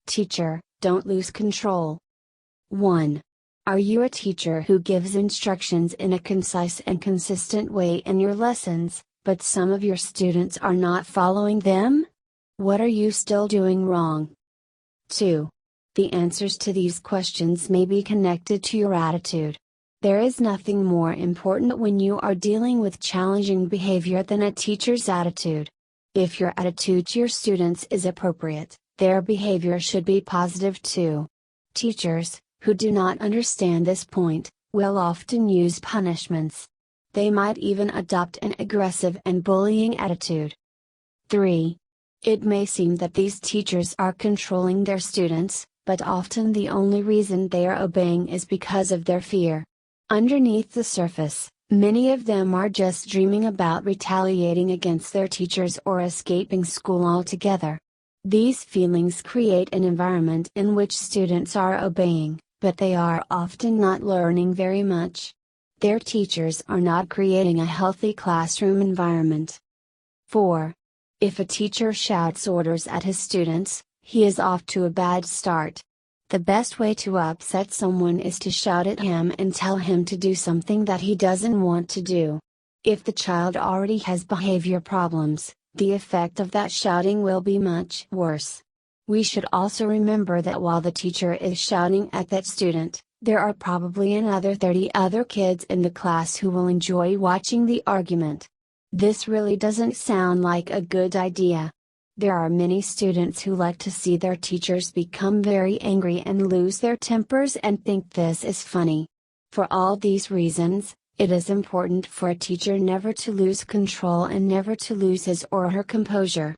Teacher, don't lose control. 1. Are you a teacher who gives instructions in a concise and consistent way in your lessons, but some of your students are not following them? What are you still doing wrong? 2. The answers to these questions may be connected to your attitude. There is nothing more important when you are dealing with challenging behavior than a teacher's attitude. If your attitude to your students is appropriate, their behavior should be positive too. Teachers, who do not understand this point, will often use punishments. They might even adopt an aggressive and bullying attitude. 3. It may seem that these teachers are controlling their students, but often the only reason they are obeying is because of their fear. Underneath the surface, many of them are just dreaming about retaliating against their teachers or escaping school altogether. These feelings create an environment in which students are obeying, but they are often not learning very much. Their teachers are not creating a healthy classroom environment. 4. If a teacher shouts orders at his students, he is off to a bad start. The best way to upset someone is to shout at him and tell him to do something that he doesn't want to do. If the child already has behavior problems, the effect of that shouting will be much worse. We should also remember that while the teacher is shouting at that student, there are probably another 30 other kids in the class who will enjoy watching the argument. This really doesn't sound like a good idea. There are many students who like to see their teachers become very angry and lose their tempers and think this is funny. For all these reasons, it is important for a teacher never to lose control and never to lose his or her composure.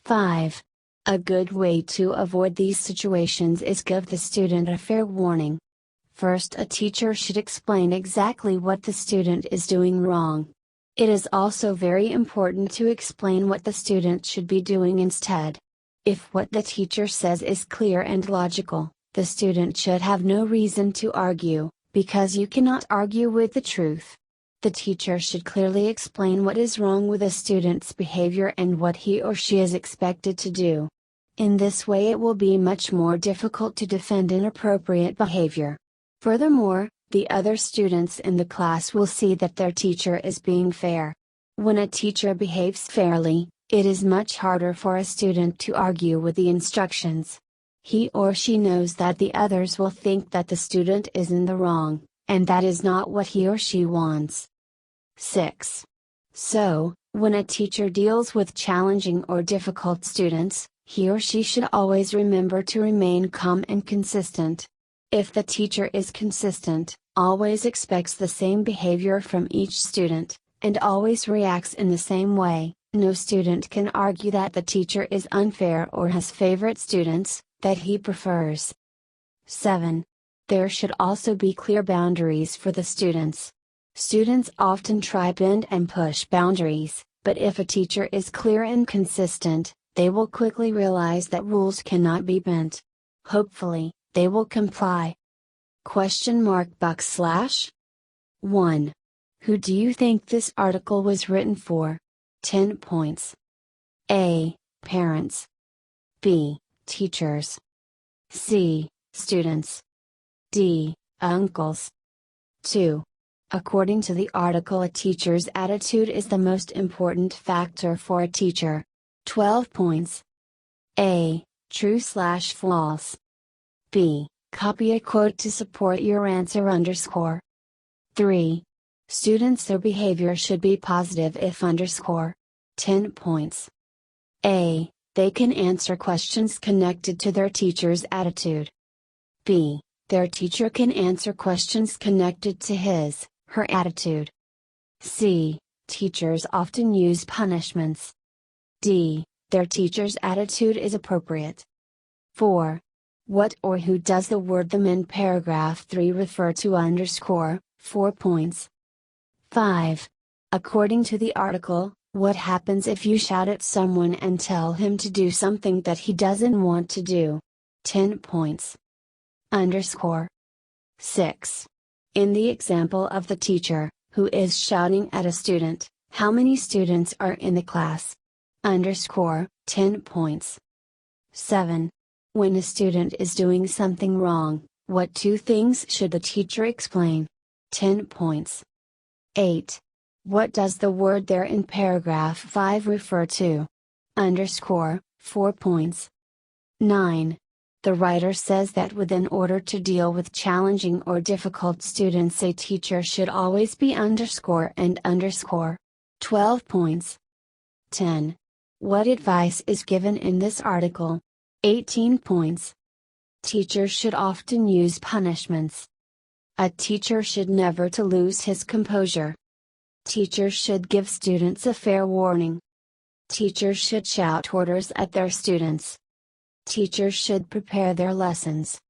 5. A good way to avoid these situations is give the student a fair warning. First, a teacher should explain exactly what the student is doing wrong. It is also very important to explain what the student should be doing instead. If what the teacher says is clear and logical, the student should have no reason to argue, because you cannot argue with the truth. The teacher should clearly explain what is wrong with a student's behavior and what he or she is expected to do. In this way, it will be much more difficult to defend inappropriate behavior. Furthermore, the other students in the class will see that their teacher is being fair. When a teacher behaves fairly, it is much harder for a student to argue with the instructions. He or she knows that the others will think that the student is in the wrong, and that is not what he or she wants. 6. So, when a teacher deals with challenging or difficult students, he or she should always remember to remain calm and consistent. If the teacher is consistent, always expects the same behavior from each student, and always reacts in the same way, no student can argue that the teacher is unfair or has favorite students that he prefers. 7. There should also be clear boundaries for the students. Students often try bend and push boundaries, but if a teacher is clear and consistent, they will quickly realize that rules cannot be bent. Hopefully, they will comply. **:*1. Who do you think this article was written for? 10 points. A. Parents. B. Teachers. C. Students. D. Uncles. 2. According to the article, a teacher's attitude is the most important factor for a teacher. 12 points. A. True/false. B. Copy a quote to support your answer _. 3. Students, their behavior should be positive if _. 10 points. A. They can answer questions connected to their teacher's attitude. B. Their teacher can answer questions connected to his, her attitude. C. Teachers often use punishments. D. Their teacher's attitude is appropriate. 4. What or who does the word them in paragraph 3 refer to _? 4 points. 5. According to the article, what happens if you shout at someone and tell him to do something that he doesn't want to do? 10 points. _. 6. In the example of the teacher, who is shouting at a student, how many students are in the class? _. 10 points. 7. When a student is doing something wrong, what two things should the teacher explain? 10 points. 8. What does the word there in paragraph 5 refer to? Underscore, 4 points. 9. The writer says that in order to deal with challenging or difficult students, a teacher should always be underscore and underscore. 12 points. 10. What advice is given in this article? 18 points. Teachers should often use punishments. A teacher should never to lose his composure. Teachers should give students a fair warning. Teachers should shout orders at their students. Teachers should prepare their lessons.